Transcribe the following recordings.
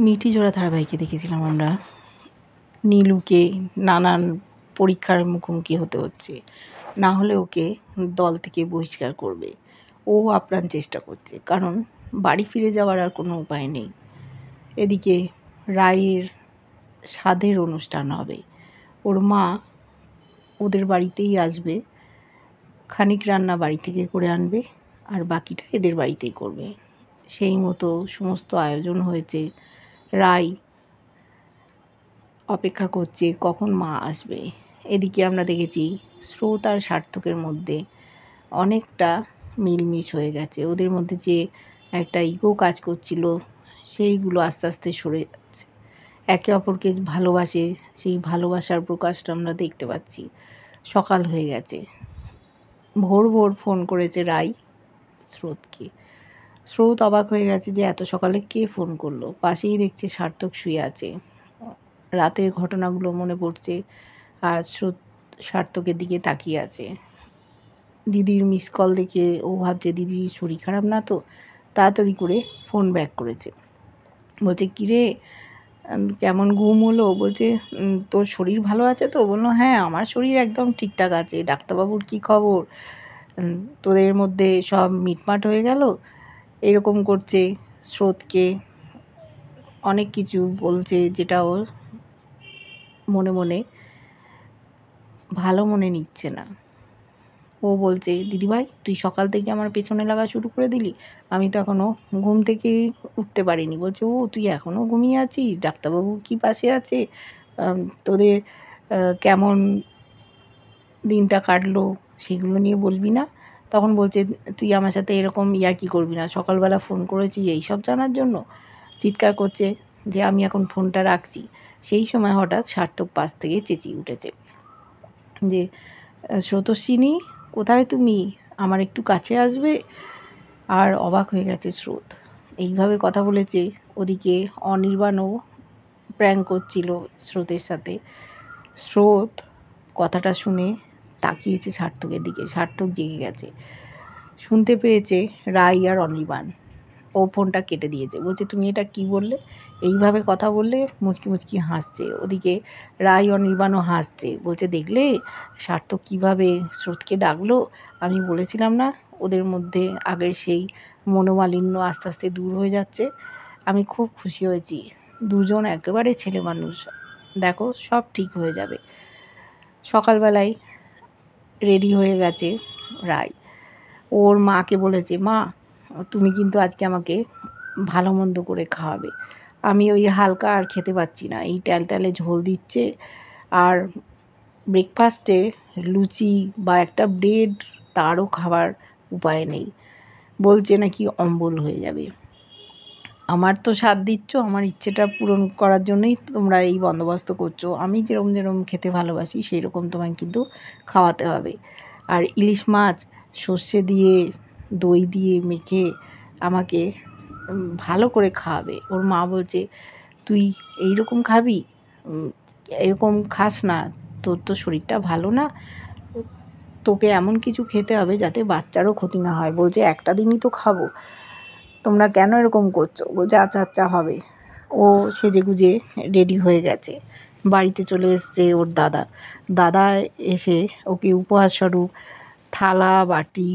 মিঠি জোড়া ধারাবাহিকে দেখেছিলাম আমরা নীলুকে নানান পরীক্ষার মুখোমুখি হতে হচ্ছে, না হলে ওকে দল থেকে বহিষ্কার করবে। ও আপ্রাণ চেষ্টা করছে, কারণ বাড়ি ফিরে যাওয়ার আর কোনো উপায় নেই। এদিকে রায়ের সাধের অনুষ্ঠান হবে, ওর মা ওদের বাড়িতেই আসবে, খানিক রান্না বাড়ি থেকে করে আনবে আর বাকিটা এদের বাড়িতেই করবে। সেই মতো সমস্ত আয়োজন হয়েছে। রায় অপেক্ষা করছে কখন মা আসবে। এদিকে আমরা দেখেছি স্রোত আর সার্থকের মধ্যে অনেকটা মিলমিশ হয়ে গেছে। ওদের মধ্যে যে একটা ইগো কাজ করছিল সেইগুলো আস্তে আস্তে সরে যাচ্ছে। একে অপরকে ভালোবাসে, সেই ভালোবাসার প্রকাশটা আমরা দেখতে পাচ্ছি। সকাল হয়ে গেছে, ভোর ভোর ফোন করেছে রায় স্রোতকে। স্রোত অবাক হয়ে গেছে যে এত সকালে কে ফোন করলো। পাশেই দেখছে সার্থক শুয়ে আছে। রাতের ঘটনাগুলো মনে পড়ছে আর স্রোত সার্থকের দিকে তাকিয়ে আছে। দিদির মিস কল দেখে ও ভাবছে দিদির শরীর খারাপ না তো, তাড়াতাড়ি করে ফোন ব্যাক করেছে। বলছে কিরে কেমন ঘুম হলো? বলছে তোর শরীর ভালো আছে তো? বললো হ্যাঁ আমার শরীর একদম ঠিকঠাক আছে। ডাক্তারবাবুর কী খবর? তোদের মধ্যে সব মিটমাট হয়ে গেল? এরকম করছে, স্রোতকে অনেক কিছু বলছে যেটা ওর মনে মনে ভালো মনে নিচ্ছে না। ও বলছে দিদিভাই তুই সকাল থেকে আমার পেছনে লাগা শুরু করে দিলি, আমি তো এখনও ঘুম থেকে উঠতে পারিনি। বলছে ও তুই এখনও ঘুমিয়ে আছিস? ডাক্তারবাবু কি পাশে আছে? তোদের কেমন দিনটা কাটলো সেগুলো নিয়ে বলবি না? তখন বলছে তুই আমার সাথে এরকম ইয়ার্কি করবি না, সকালবেলা ফোন করেছি এইসব জানার জন্য। চিৎকার করছে যে আমি এখন ফোনটা রাখছি। সেই সময় হঠাৎ সার্থক পাশ থেকে চেঁচিয়ে উঠেছে যে স্রোতস্বিনী কোথায় তুমি? আমার একটু কাছে আসবে? আর অবাক হয়ে গেছে স্রোত, এইভাবে কথা বলেছে। ওদিকে অনির্বাণও প্র্যাঙ্ক করছিল স্রোতের সাথে। স্রোত কথাটা শুনে তাকিয়েছে সার্থকের দিকে। সার্থক জেগে গেছে, শুনতে পেয়েছে রাই আর অনির্বাণ। ও ফোনটা কেটে দিয়েছে, বলছে তুমি এটা কি বললে? এইভাবে কথা বললে? মুচকি মুচকি হাসছে। ওদিকে রাই অনির্বাণও হাসছে, বলছে দেখলে সার্থক কীভাবে স্রোতকে ডাকলো? আমি বলেছিলাম না ওদের মধ্যে আগের সেই মনোমালিন্য আস্তে আস্তে দূর হয়ে যাচ্ছে। আমি খুব খুশি হয়েছি, দুজন একেবারে ছেলে মানুষ, দেখো সব ঠিক হয়ে যাবে। সকালবেলায় রেডি হয়ে গেছে রাই, ওর মাকে বলেছে মা তুমি কিন্তু আজকে আমাকে ভালো মন্দ করে খাওয়াবে, আমি ওই হালকা আর খেতে পাচ্ছি না। এই ট্যালট্যালে ঝোল দিচ্ছে আর ব্রেকফাস্টে লুচি বা একটা ব্রেড তারও খাবার উপায় নেই, বলছে নাকি অম্বল হয়ে যাবে। আমার তো সাথ দিচ্ছ, আমার ইচ্ছেটা পূরণ করার জন্যই তোমরা এই বন্দোবস্ত করছো। আমি যেরকম যেরকম খেতে ভালোবাসি সেই রকম তোমায় কিন্তু খাওয়াতে হবে। আর ইলিশ মাছ সর্ষে দিয়ে দই দিয়ে মেখে আমাকে ভালো করে খাওয়াবে। ওর মা বলছে তুই এই রকম খাবি? এরকম খাস না, তোর তো শরীরটা ভালো না, তোকে এমন কিছু খেতে হবে যাতে বাচ্চারও ক্ষতি না হয়। বলছে একটা দিনই তো খাবো, তোমরা কেন এরকম করছো? বলছে আচ্ছা আচ্ছা হবে। ও সেজেগুজে রেডি হয়ে গেছে, বাড়িতে চলে এসছে ওর দাদা। দাদা এসে ওকে উপহারস্বরূপ থালা বাটি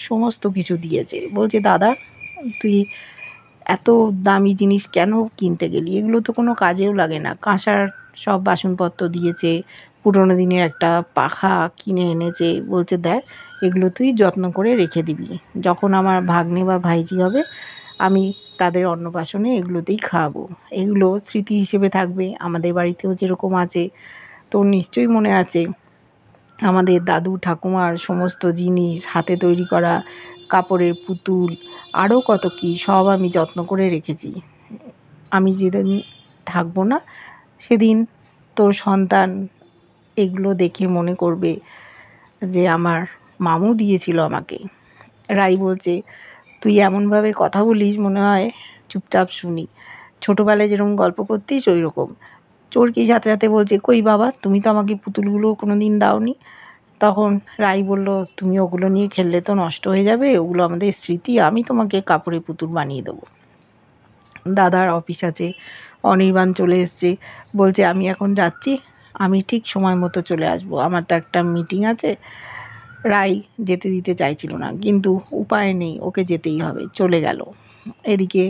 সমস্ত কিছু দিয়েছে। বলছে দাদা তুই এত দামি জিনিস কেন কিনতে গেলি? এগুলো তো কোনো কাজেও লাগে না। কাঁসার সব বাসনপত্র দিয়েছে, পুরোনো দিনের একটা পাখা কিনে এনেছে। বলছে দেখ এগুলো তুই যত্ন করে রেখে দিবি, যখন আমার ভাগ্নে বা ভাইঝি হবে আমি তাদের অন্নপ্রাশনে এগুলোতেই খাওয়াবো। এগুলো স্মৃতি হিসেবে থাকবে। আমাদের বাড়িতেও যেরকম আছে, তোর নিশ্চয়ই মনে আছে আমাদের দাদু ঠাকুমার সমস্ত জিনিস, হাতে তৈরি করা কাপড়ের পুতুল, আরও কত কী সব আমি যত্ন করে রেখেছি। আমি যেদিন থাকবো না সেদিন তোর সন্তান এগুলো দেখে মনে করবে যে আমার মামু দিয়েছিল আমাকে। রাই বলছে তুই এমনভাবে কথা বলিস মনে হয় চুপচাপ শুনি, ছোটোবেলায় যেরকম গল্প করতিস ওই রকম। চোরকি সাথে সাথে বলছে কই বাবা তুমি তো আমাকে পুতুলগুলো কোনো দিন দাওনি। তখন রাই বলল তুমি ওগুলো নিয়ে খেললে তো নষ্ট হয়ে যাবে, ওগুলো আমাদের স্মৃতি, আমি তোমাকে কাপড়ের পুতুল বানিয়ে দেবো। দাদার অফিস আছে। অনির্বাণ চলে এসছে, বলছে আমি এখন যাচ্ছি, আমি ঠিক সময় মতো চলে আসবো, আমার তো একটা মিটিং আছে। রাই যেতে দিতে চাইছিল না, কিন্তু উপায় নেই, ওকে যেতেই হবে, চলে গেল। এদিকে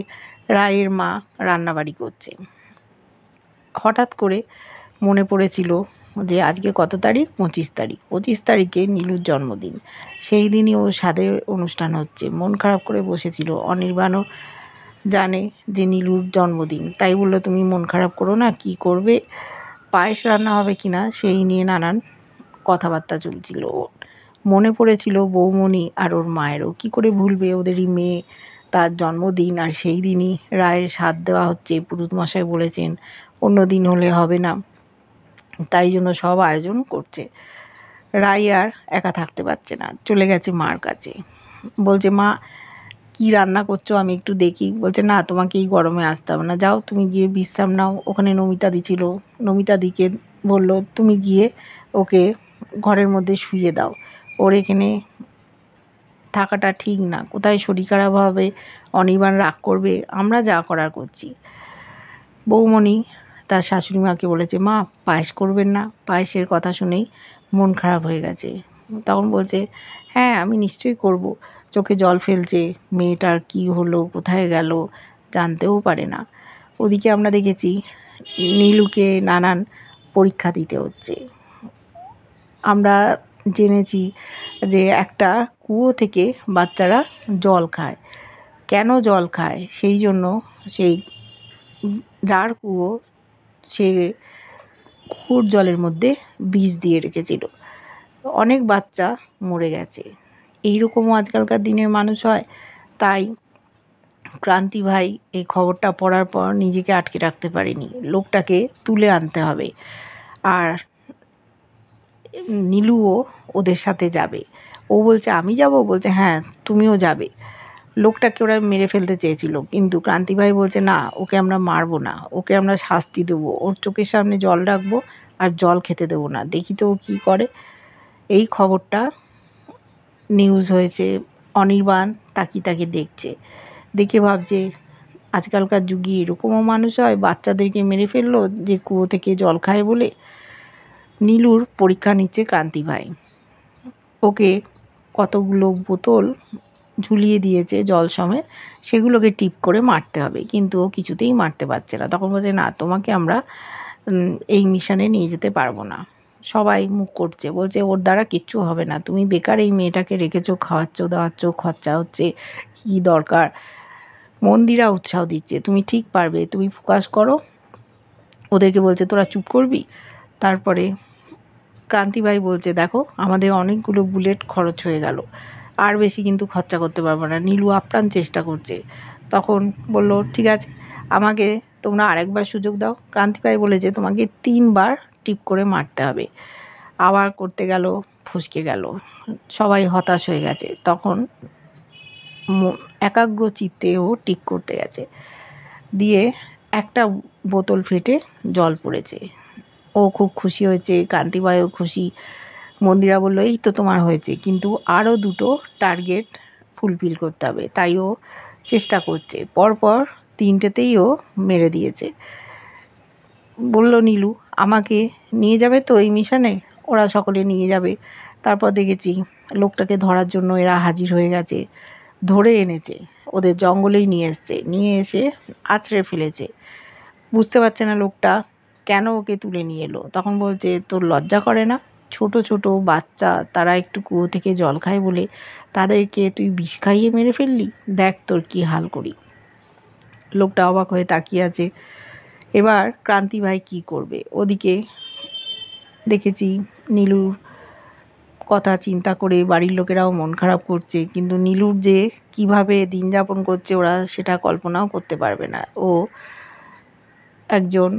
রায়ের মা রান্নাবাড়ি করছে। হঠাৎ করে মনে পড়েছিল যে আজকে কত তারিখ, 25 তারিখ, 25 তারিখে নীলুর জন্মদিন। সেই দিনই ও স্বাদের অনুষ্ঠান হচ্ছে। মন খারাপ করে বসেছিল। অনির্বাণও জানে যে নীলুর জন্মদিন, তাই বললো তুমি মন খারাপ করো না, কি করবে, পায়েস রান্না হবে কিনা সেই নিয়ে নানান কথাবার্তা চলছিল। মনে পড়েছিল বৌমণি আর ওর মায়েরও, কী করে ভুলবে ওদেরই মেয়ে, তার জন্মদিন, আর সেই দিনই রায়ের সাধ দেওয়া হচ্ছে। পুরুতমশাই বলেছেন অন্য দিন হলে হবে না, তাই জন্য সব আয়োজন করছে। রাই আর একা থাকতে পারছে না, চলে গেছে মার কাছে। বলছে মা কি রান্না করছো, আমি একটু দেখি। বলছে না, তোমাকে এই গরমে আসতে হবে না, যাও তুমি গিয়ে বিশ্রাম নাও। ওখানে নমিতাদি ছিল, নমিতাদিকে বলল তুমি গিয়ে ওকে ঘরের মধ্যে শুইয়ে দাও, ওর এখানে থাকাটা ঠিক না, কোথায় শরীর খারাপ হবে, অনির্বাণ রাগ করবে, আমরা যা করার করছি। বৌমণি তার শাশুড়ি মাকে বলেছে মা পায়েস করবেন না। পায়েসের কথা শুনেই মন খারাপ হয়ে গেছে। তখন বলছে হ্যাঁ আমি নিশ্চয়ই করব। চোখে জল ফেলছে, মেয়েটার কি হলো, কোথায় গেল, জানতেও পারে না। ওদিকে আমরা দেখেছি নীলুকে নানান পরীক্ষা দিতে হচ্ছে। আমরা জেনেছি যে একটা কুয়ো থেকে বাচ্চারা জল খায়। কেন জল খায়, সেই জন্য সেই যার কুয়ো, সে কুয়োর জলের মধ্যে বিষ দিয়ে রেখেছিল, অনেক বাচ্চা মরে গেছে। এইরকমও আজকালকার দিনের মানুষ হয়। তাই ক্রান্তি ভাই এই খবরটা পড়ার পর নিজেকে আটকে রাখতে পারেনি, লোকটাকে তুলে আনতে হবে। আর নীলুও ওদের সাথে যাবে। ও বলছে আমি যাব, বলছে হ্যাঁ তুমিও যাবে। লোকটাকে ওরা মেরে ফেলতে চেয়েছিল, কিন্তু ক্রান্তিভাই বলছে না, ওকে আমরা মারবো না, ওকে আমরা শাস্তি দেবো, ওর চোখের সামনে জল রাখবো আর জল খেতে দেবো না, দেখি তো ও কী করে। এই খবরটা নিউজ হয়েছে। অনির্বাণ তাকিয়ে দেখছে, দেখে ভাবছে আজকালকার যুগে এরকমও মানুষ হয়, বাচ্চাদেরকে মেরে ফেললো যে কুয়ো থেকে জল খায় বলে। নীলুর পরীক্ষা নিচ্ছে ক্রান্তিভাই, ওকে কতগুলো বোতল ঝুলিয়ে দিয়েছে জল সমেত, সেগুলোকে টিপ করে মারতে হবে, কিন্তু ও কিছুতেই মারতে পারছে না। তখন বলছে না, তোমাকে আমরা এই মিশনে নিয়ে যেতে পারবো না। সবাই মুখ করছে, বলছে ওর দ্বারা কিচ্ছু হবে না, তুমি বেকার এই মেয়েটাকে রেখেছো, খাওয়াচ্ছ দাওয়াচ্ছ, খরচা হচ্ছে, কী দরকার। মন্দিরা উৎসাহ দিচ্ছে তুমি ঠিক পারবে, তুমি ফোকাস করো। ওদেরকে বলছে তোরা চুপ করবি। তারপরে ক্রান্তিভাই বলছে দেখো আমাদের অনেকগুলো বুলেট খরচ হয়ে গেল, আর বেশি কিন্তু খরচা করতে পারবো না। নীলু আপ্রাণ চেষ্টা করছে। তখন বলল ঠিক আছে, আমাকে তোমরা আরেকবার সুযোগ দাও। ক্রান্তিভাই বলেছে তোমাকে 3বার টিপ করে মারতে হবে। আবার করতে গেল, ফসকে গেল, সবাই হতাশ হয়ে গেছে। তখন একাগ্র চিত্তে ও টিপ করতে গেছে, দিয়ে একটা বোতল ফেটে জল পড়েছে। ও খুব খুশি হয়েছে, কান্তিভাইও খুশি। মন্দিরা বলল এই তো তোমার হয়েছে, কিন্তু আরও 2টো টার্গেট ফুলফিল করতে হবে, তাই ও চেষ্টা করছে। পরপর 3টেতেই ও মেরে দিয়েছে। বলল নীলু আমাকে নিয়ে যাবে তো এই মিশনে। ওরা সকলে নিয়ে যাবে। তারপর দেখেছি লোকটাকে ধরার জন্য এরা হাজির হয়ে গেছে, ধরে এনেছে, ওদের জঙ্গলেই নিয়ে এসছে, নিয়ে এসে আছড়ে ফেলেছে। বুঝতে পারছে না লোকটা কেন ওকে তুলে নিয়ে এলো। তখন বলছে তোর লজ্জা করে না, ছোট ছোট বাচ্চা, তারা একটু কুয়ো থেকে জল খায় বলে তাদেরকে তুই বিষ খাইয়ে মেরে ফেললি, দেখ তোর কী হাল করি। লোকটা অবাক হয়ে তাকিয়ে আছে। এবার ক্রান্তিভাই কী করবে। ওদিকে দেখেছি নীলুর কথা চিন্তা করে বাড়ির লোকেরাও মন খারাপ করছে, কিন্তু নীলুর যে কিভাবে দিন যাপন করছে ওরা সেটা কল্পনাও করতে পারবে না। ও একজন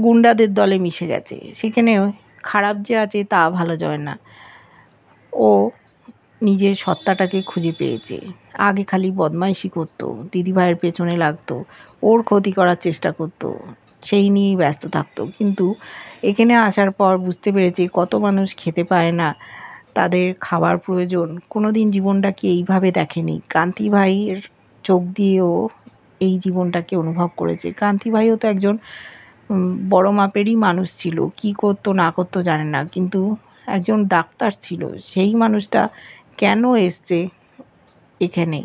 গুন্ডাদের দলে মিশে গেছে, সেখানে খারাপ যে আছে তা ভালো যায় না। ও নিজের সত্তাটাকে খুঁজে পেয়েছে। আগে খালি বদমাইশি করতো, দিদিভাইয়ের পেছনে লাগতো, ওর ক্ষতি করার চেষ্টা করতো, সেই নিয়েই ব্যস্ত থাকতো। কিন্তু এখানে আসার পর বুঝতে পেরেছে কত মানুষ খেতে পায় না, তাদের খাবার প্রয়োজন। কোনো দিন জীবনটাকে এইভাবে দেখেনি। ক্রান্তি ভাইয়ের চোখ দিয়েও এই জীবনটাকে অনুভব করেছে। ক্রান্তি ভাইও তো একজন বড় মাপেরই মানুষ ছিল, কি করতো না করতো জানে না, কিন্তু একজন ডাক্তার ছিল। সেই মানুষটা কেন এসছে এখানে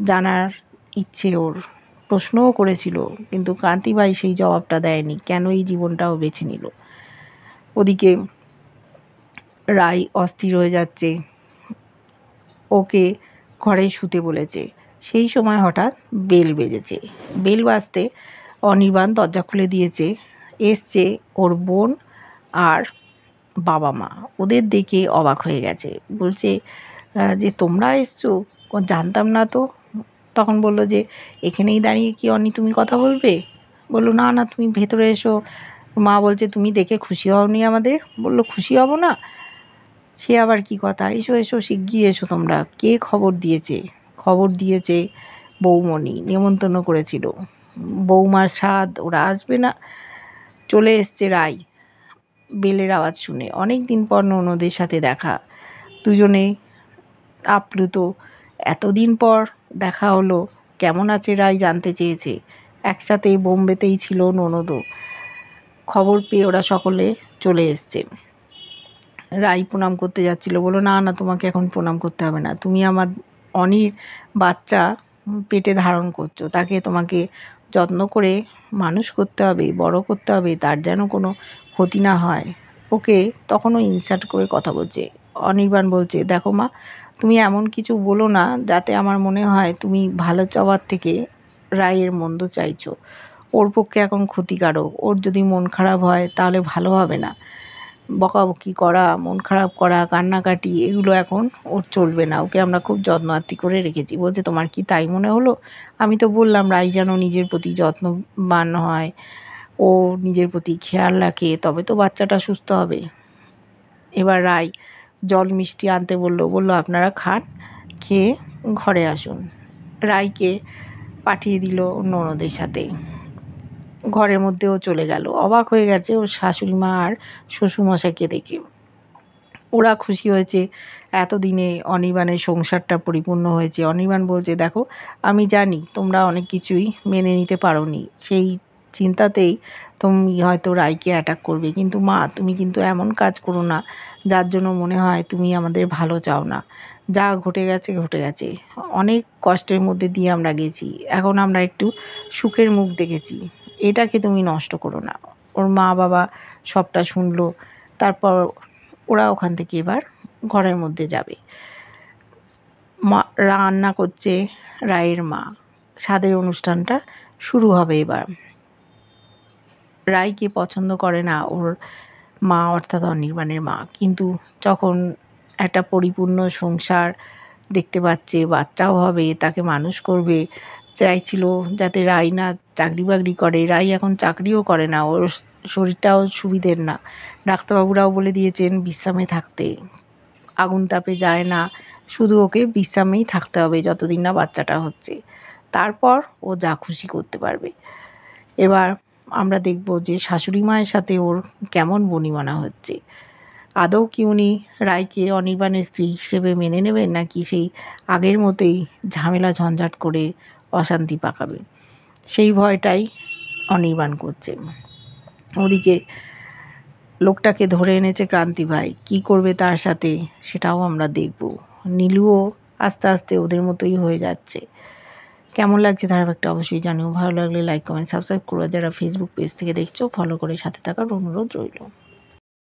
জানার ইচ্ছে ওর, প্রশ্নও করেছিল, কিন্তু ক্রান্তি ভাই সেই জবাবটা দেয়নি, কেন এই জীবনটাও বেছে নিল। ওদিকে রাই অস্থির হয়ে যাচ্ছে, ওকে ঘরে শুতে বলেছে। সেই সময় হঠাৎ বেল বেজেছে। বেল বাজতে অনির্বাণ দরজা খুলে দিয়েছে। এসছে ওর বোন আর বাবা মা। ওদের দেখে অবাক হয়ে গেছে, বলছে যে তোমরা এসছো, জানতাম না তো। তখন বলল যে এখানেই দাঁড়িয়ে কি অনি তুমি কথা বলবে? বললো না না, তুমি ভেতরে এসো। মা বলছে তুমি দেখে খুশি হওনি আমাদের? বললো খুশি হব না, সে আবার কি কথা, এসো এসো শিগগির এসো তোমরা। কে খবর দিয়েছে? খবর দিয়েছে বৌমণি, নেমন্তন্ন করেছিল। বৌমার স্বাদ, ওরা আসবে না? চলে এসছে রাই বেলের আওয়াজ শুনে। অনেক দিন পর ননদের সাথে দেখা, দুজনে আপ্লুত। এতদিন পর দেখা হলো, কেমন আছে রাই জানতে চেয়েছে। একসাথে বোম্বেতেই ছিল ননদও। খবর পেয়ে ওরা সকলে চলে এসছে। রাই প্রণাম করতে যাচ্ছিল, বললো না না, তোমাকে এখন প্রণাম করতে হবে না, তুমি আমার অনির বাচ্চা পেটে ধারণ করছো, তাকে তোমাকে যত্ন করে মানুষ করতে হবে, বড় করতে হবে, তার যেন কোনো ক্ষতি না হয়। ওকে তখনও ইনসাল্ট করে কথা বলছে। অনির্বাণ বলছে দেখো মা, তুমি এমন কিছু বলো না যাতে আমার মনে হয় তুমি ভালো চাওয়ার থেকে রায়ের মন্দ চাইছো। ওর পক্ষে এখন ক্ষতিকারক। ওর যদি মন খারাপ হয় তাহলে ভালো হবে না। বকাবকি করা, মন খারাপ করা, কান্নাকাটি, এগুলো এখন ওর চলবে না। ওকে আমরা খুব যত্ন আত্তি করে রেখেছি। বলছে তোমার কি তাই মনে হলো? আমি তো বললাম রাই যেন নিজের প্রতি যত্নবান হয়, ও নিজের প্রতি খেয়াল রাখে, তবে তো বাচ্চাটা সুস্থ হবে। এবার রাই জল মিষ্টি আনতে বলল আপনারা খান, খেয়ে ঘরে আসুন। রাইকে পাঠিয়ে দিল ননদের সাথে। ঘরের মধ্যেও চলে গেল। অবাক হয়ে গেছে ওর শাশুড়ি মা আর শ্বশুরমশাইকে দেখে। ওরা খুশি হয়েছে, এতদিনে অনির্বাণের সংসারটা পরিপূর্ণ হয়েছে। অনির্বাণ বলছে দেখো, আমি জানি তোমরা অনেক কিছুই মেনে নিতে পারোনি, সেই চিন্তাতেই তুমি হয়তো রাইকে অ্যাটাক করবে, কিন্তু মা তুমি কিন্তু এমন কাজ করো না যার জন্য মনে হয় তুমি আমাদের ভালো চাও না। যা ঘটে গেছে ঘটে গেছে, অনেক কষ্টের মধ্যে দিয়ে আমরা গেছি, এখন আমরা একটু সুখের মুখ দেখেছি, এটাকে তুমি নষ্ট করো না। ওর মা বাবা সবটা শুনলো। তারপর ওরা ওখান থেকে এবার ঘরের মধ্যে যাবে। মা রান্না করছে রায়ের মা। স্বাদের অনুষ্ঠানটা শুরু হবে এবার। রাইকে পছন্দ করে না ওর মা, অর্থাৎ অনির্বাণের মা, কিন্তু যখন একটা পরিপূর্ণ সংসার দেখতে পাচ্ছে, বাচ্চাও হবে, তাকে মানুষ করবে, চাইছিল যাতে রাই না চাকরি বাকরি করে। রাই এখন চাকরিও করে না, ওর শরীরটাও সুবিধের না। ডাক্তারবাবুরাও বলে দিয়েছেন বিশ্রামে থাকতে, আগুন তাপে যায় না, শুধু ওকে বিশ্রামেই থাকতে হবে যতদিন না বাচ্চাটা হচ্ছে, তারপর ও যা খুশি করতে পারবে। এবার আমরা দেখব যে শাশুড়ি মায়ের সাথে ওর কেমন বনিবনা হচ্ছে। আদৌ কি উনি রাইকে অনির্বাণের স্ত্রী হিসেবে মেনে নেবেন, নাকি সেই আগের মতোই ঝামেলা ঝঞ্ঝাট করে অশান্তি পাকাবে, সেই ভয়টাই অনির্বাণ করছে। ওদিকে লোকটাকে ধরে এনেছে ক্রান্তি ভাই, কী করবে তার সাথে সেটাও আমরা দেখব। নীলুও আস্তে আস্তে ওদের মতোই হয়ে যাচ্ছে। কেমন লাগছে ধারাবাহিকটা অবশ্যই জানিও। ভালো লাগলে লাইক কমেন্ট সাবস্ক্রাইব করো। যারা ফেসবুক পেজ থেকে দেখছো ফলো করে সাথে থাকার অনুরোধ রইল।